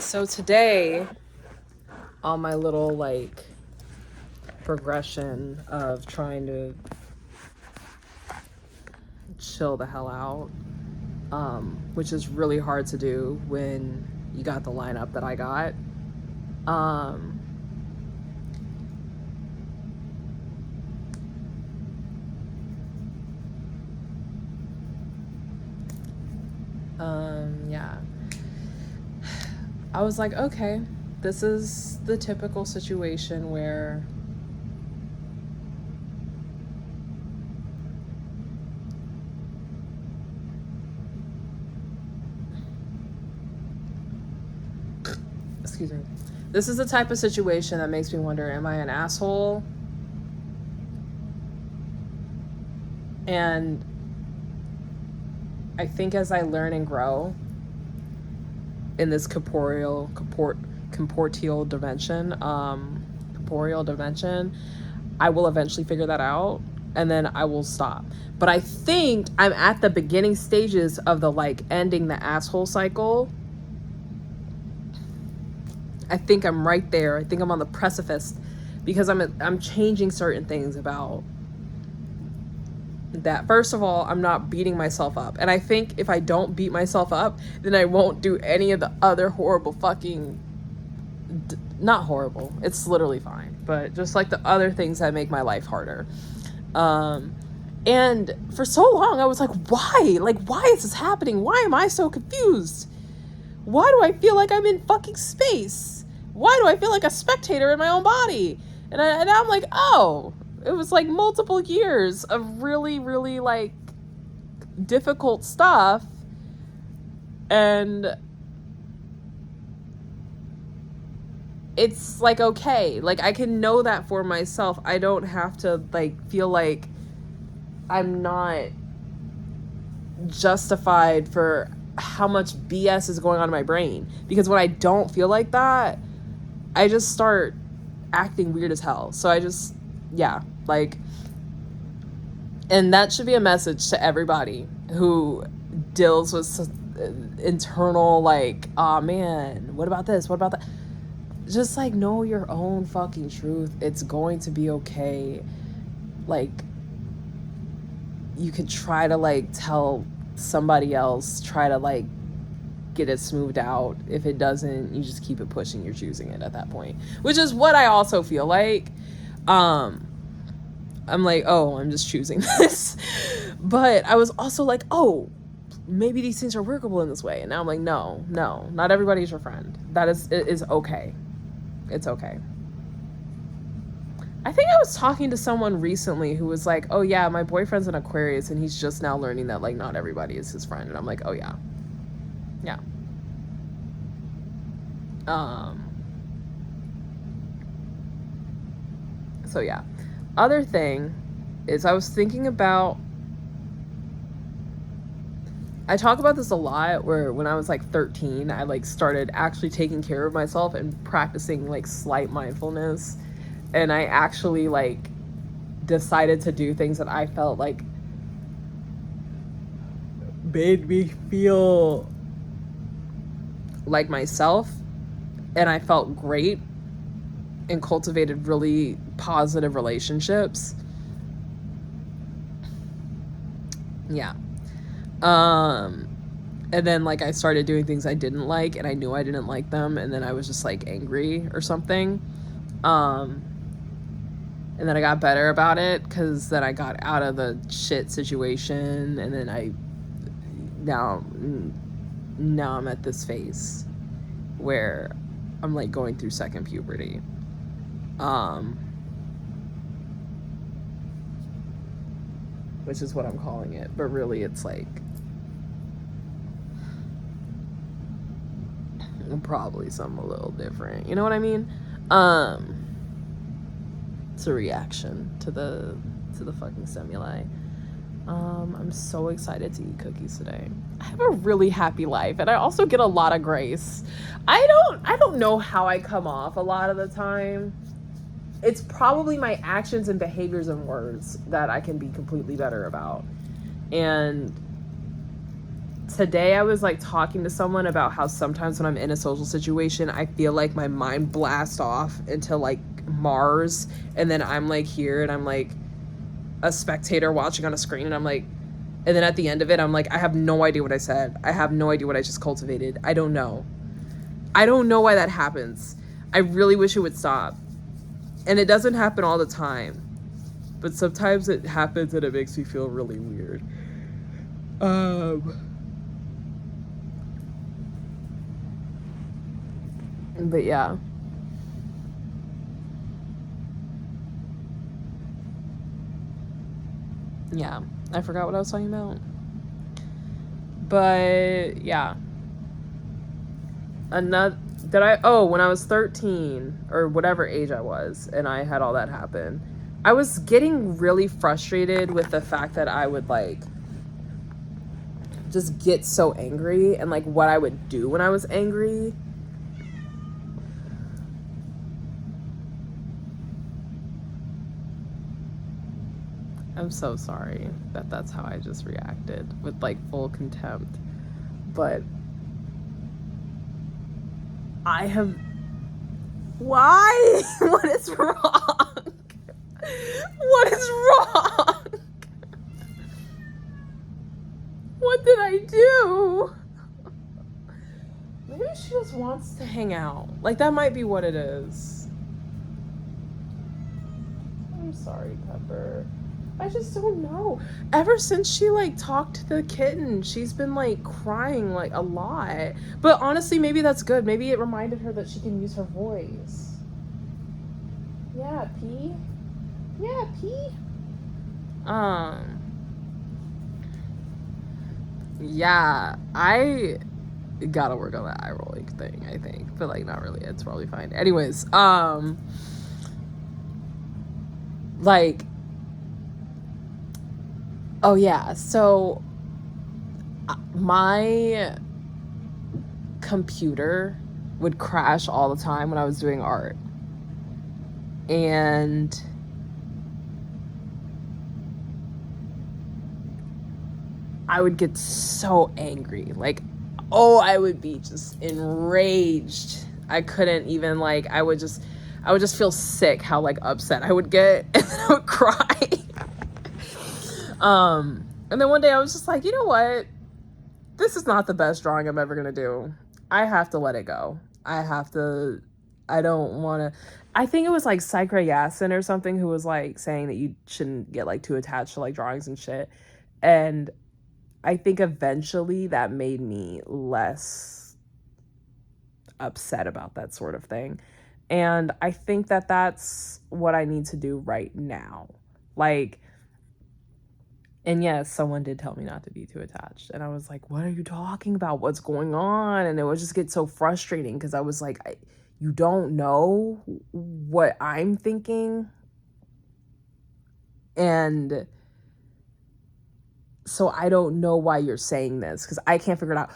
So today, on my little progression of trying to chill the hell out, which is really hard to do when you got the lineup that I got. Yeah. I was like, okay, this is the typical situation where excuse me. This is the type of situation that makes me wonder, am I an asshole? And I think as I learn and grow in this corporeal dimension, I will eventually figure that out, and then I will stop. But I think I'm at the beginning stages of the ending the asshole cycle. I think I'm right there. I think I'm on the precipice because I'm changing certain things about that. First of all, I'm not beating myself up. And I think if I don't beat myself up, then I won't do any of the other horrible fucking not horrible. It's literally fine. But just the other things that make my life harder. And for so long I was like, why? Why is this happening? Why am I so confused? Why do I feel like I'm in fucking space? Why do I feel like a spectator in my own body? And now I'm like, oh, it was multiple years of really, really difficult stuff. And it's okay. I can know that for myself. I don't have to feel like I'm not justified for how much BS is going on in my brain. Because when I don't feel like that, I just start acting weird as hell. So I just, yeah, and that should be a message to everybody who deals with internal oh man, what about this? What about that? Just know your own fucking truth. It's going to be okay. You could try to tell somebody else, try to get it smoothed out. If it doesn't, you just keep it pushing. You're choosing it at that point, which is what I also feel like. I'm oh, I'm just choosing this. But I was also oh, maybe these things are workable in this way. And now I'm no, not everybody's your friend. That is okay. It's okay. I think I was talking to someone recently who was oh yeah, my boyfriend's an Aquarius and he's just now learning that not everybody is his friend. And I'm oh yeah. Yeah. So yeah. Other thing is I was thinking about, I talk about this a lot, where when I was 13, I started actually taking care of myself and practicing slight mindfulness. And I actually decided to do things that I felt made me feel like myself. And I felt great and cultivated really positive relationships. Yeah. And then I started doing things I didn't like, and I knew I didn't like them, and then I was just angry or something. And then I got better about it because then I got out of the shit situation, and then now I'm at this phase where I'm going through second puberty. Which is what I'm calling it, but really it's probably something a little different. You know what I mean? It's a reaction to the fucking stimuli. I'm so excited to eat cookies today. I have a really happy life, and I also get a lot of grace. I don't know how I come off a lot of the time. It's probably my actions and behaviors and words that I can be completely better about. And today I was like talking to someone about how sometimes when I'm in a social situation, I feel like my mind blasts off into like Mars, and then I'm like here and I'm like a spectator watching on a screen, and I'm like, and then at the end of it I'm like, I have no idea what I said, I have no idea what I just cultivated. I don't know why that happens. I really wish it would stop. And it doesn't happen all the time, but sometimes it happens and it makes me feel really weird. But yeah. Yeah, I forgot what I was talking about. But yeah. Another that when I was 13 or whatever age I was and I had all that happen, I was getting really frustrated with the fact that I would like just get so angry, and like what I would do when I was angry. I'm so sorry that that's how I just reacted, with like full contempt. But I have... Why? What is wrong? What is wrong? What did I do? Maybe she just wants to hang out. Like, that might be what it is. I'm sorry, Pepper. I just don't know. Ever since she like talked to the kitten, she's been like crying like a lot. But honestly, maybe that's good. Maybe it reminded her that she can use her voice. Yeah, P. Yeah, P. Yeah, I gotta work on that eye rolling thing, I think. But like not really. It's probably fine. Anyways, like, oh yeah, so my computer would crash all the time when I was doing art. And I would get so angry. Like, oh, I would be just enraged. I couldn't even like, I would just feel sick how like upset I would get, and then I would cry. And then one day I was just like, you know what? This is not the best drawing I'm ever gonna do. I have to let it go. I don't want to. I think it was like Psychra Yasin or something who was like saying that you shouldn't get like too attached to like drawings and shit. And I think eventually that made me less upset about that sort of thing. And I think that that's what I need to do right now. Like, and yes, someone did tell me not to be too attached. And I was like, what are you talking about? What's going on? And it would just get so frustrating because I was like, you don't know what I'm thinking. And so I don't know why you're saying this because I can't figure it out.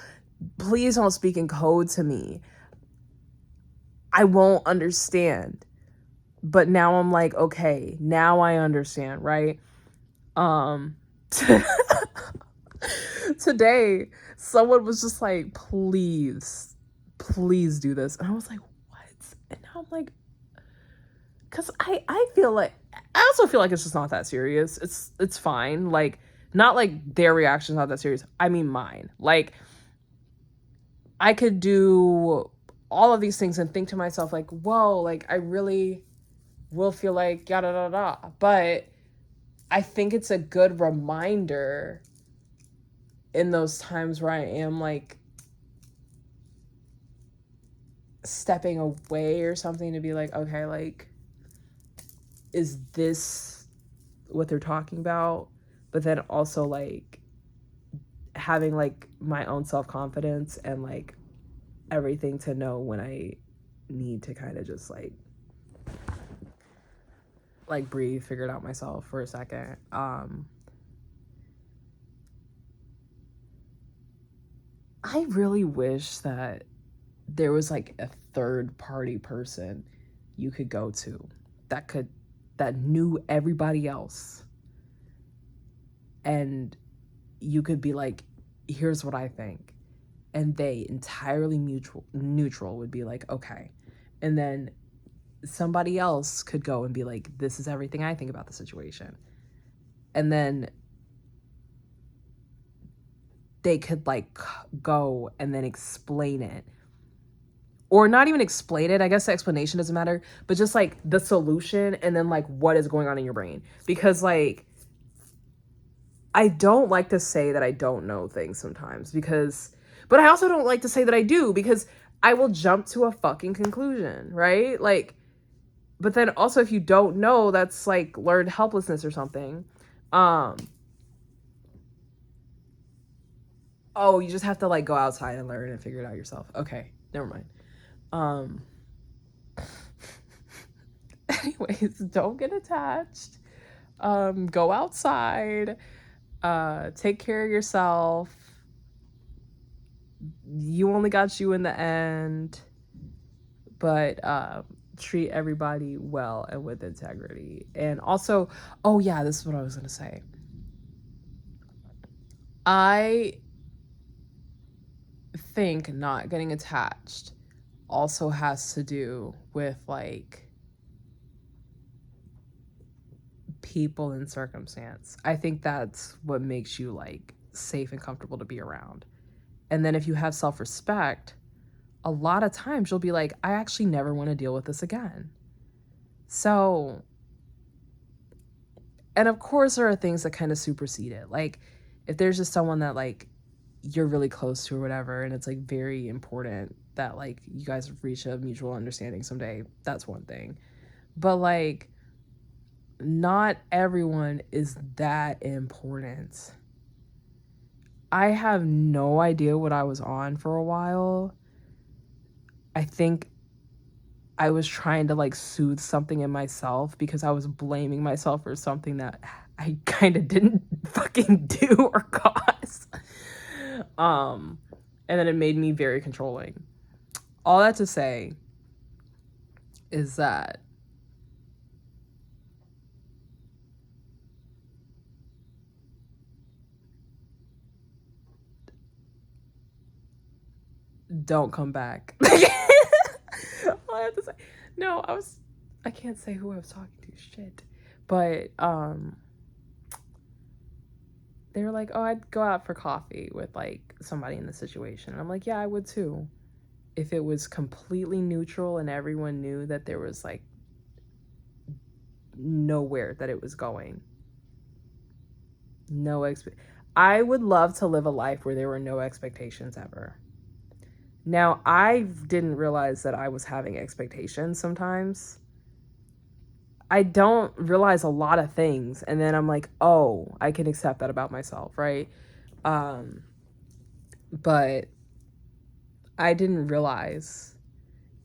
Please don't speak in code to me. I won't understand. But now I'm like, okay, now I understand, right? Today, someone was just like, please do this. And I was like, what? And now I'm like, because I feel like, I also feel like it's just not that serious. It's fine. Like, not like their reaction's not that serious. I mean mine. Like, I could do all of these things and think to myself like, whoa, like I really will feel like yada da da. But I think it's a good reminder in those times where I am like stepping away or something to be like, okay, like, is this what they're talking about? But then also like having like my own self-confidence and like everything to know when I need to kind of just like breathe, figure it out myself for a second. I really wish that there was like a third party person you could go to that knew everybody else, and you could be like here's what I think. And they entirely neutral would be like, okay. And then somebody else could go and be like, this is everything I think about the situation. And then they could like go and then explain it. Or not even explain it. I guess the explanation doesn't matter, but just like the solution and then like what is going on in your brain. Because like, I don't like to say that I don't know things sometimes but I also don't like to say that I do because I will jump to a fucking conclusion, right? Like, but then also if you don't know, that's like learned helplessness or something. Oh, you just have to like go outside and learn and figure it out yourself. Okay, never mind. Anyways, don't get attached. Go outside. Take care of yourself. You only got you in the end, but treat everybody well and with integrity. And also, oh yeah, this is what I was gonna say. I think not getting attached also has to do with like people and circumstance. I think that's what makes you like safe and comfortable to be around. And then if you have self-respect, a lot of times you'll be like, I actually never want to deal with this again. So, and of course there are things that kind of supersede it. Like if there's just someone that like you're really close to or whatever, and it's like very important that like you guys reach a mutual understanding someday, that's one thing. But like not everyone is that important. I have no idea what I was on for a while. I think I was trying to like soothe something in myself because I was blaming myself for something that I kind of didn't fucking do or cause. And then it made me very controlling. All that to say is that don't come back. All I have to say. No, I can't say who I was talking to, shit. But they were like, oh, I'd go out for coffee with like somebody in the situation. And I'm like, yeah, I would too. If it was completely neutral and everyone knew that there was like nowhere that it was going. I would love to live a life where there were no expectations ever. Now, I didn't realize that I was having expectations sometimes. I don't realize a lot of things, and then I'm like, oh, I can accept that about myself, right? But I didn't realize,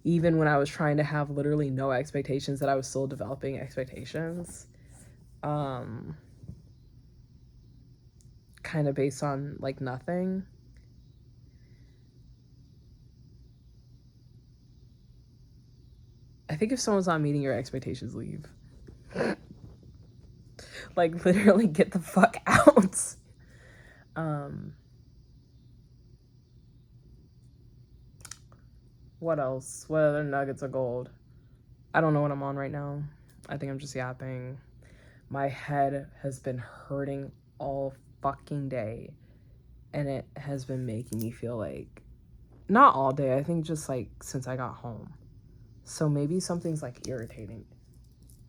even when I was trying to have literally no expectations, that I was still developing expectations. Kind of based on like nothing. I think if someone's not meeting your expectations, leave. Like literally get the fuck out. What else? What other nuggets of gold? I don't know what I'm on right now. I think I'm just yapping. My head has been hurting all fucking day, and it has been making me feel like, not all day, I think just like since I got home. So maybe something's like irritating.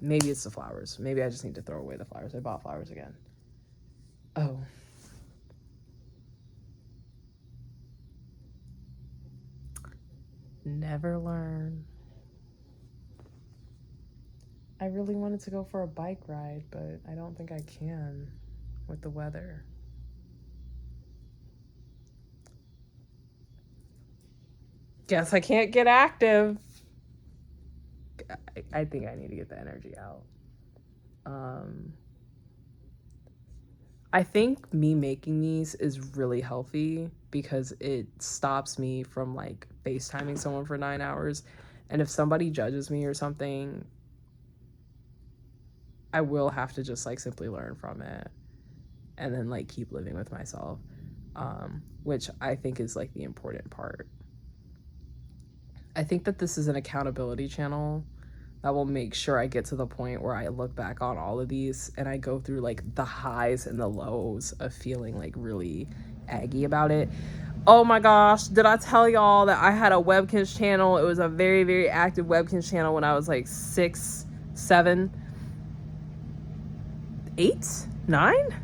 Maybe it's the flowers. Maybe I just need to throw away the flowers. I bought flowers again. Oh. Never learn. I really wanted to go for a bike ride, but I don't think I can with the weather. Guess I can't get active. I think I need to get the energy out. I think me making these is really healthy because it stops me from like FaceTiming someone for 9 hours. And if somebody judges me or something, I will have to just like simply learn from it and then like keep living with myself. which I think is like the important part. I think that this is an accountability channel that will make sure I get to the point where I look back on all of these and I go through like the highs and the lows of feeling like really aggy about it. Oh my gosh, did I tell y'all that I had a Webkinz channel? It was a very, very active Webkinz channel when I was like 6, 7, 8, 9?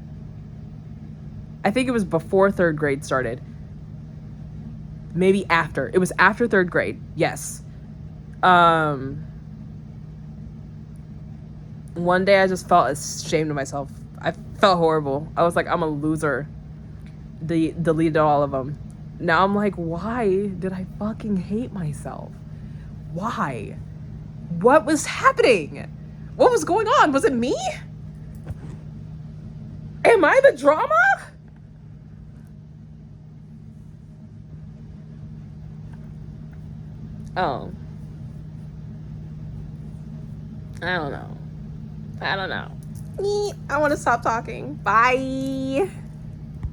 I think it was before 3rd grade started. Maybe after. It was after 3rd grade. Yes. One day I just felt ashamed of myself. I felt horrible. I was like, I'm a loser. Deleted all of them. Now I'm like, why did I fucking hate myself? Why? What was happening? What was going on? Was it me? Am I the drama? Oh. I don't know. I want to stop talking. Bye.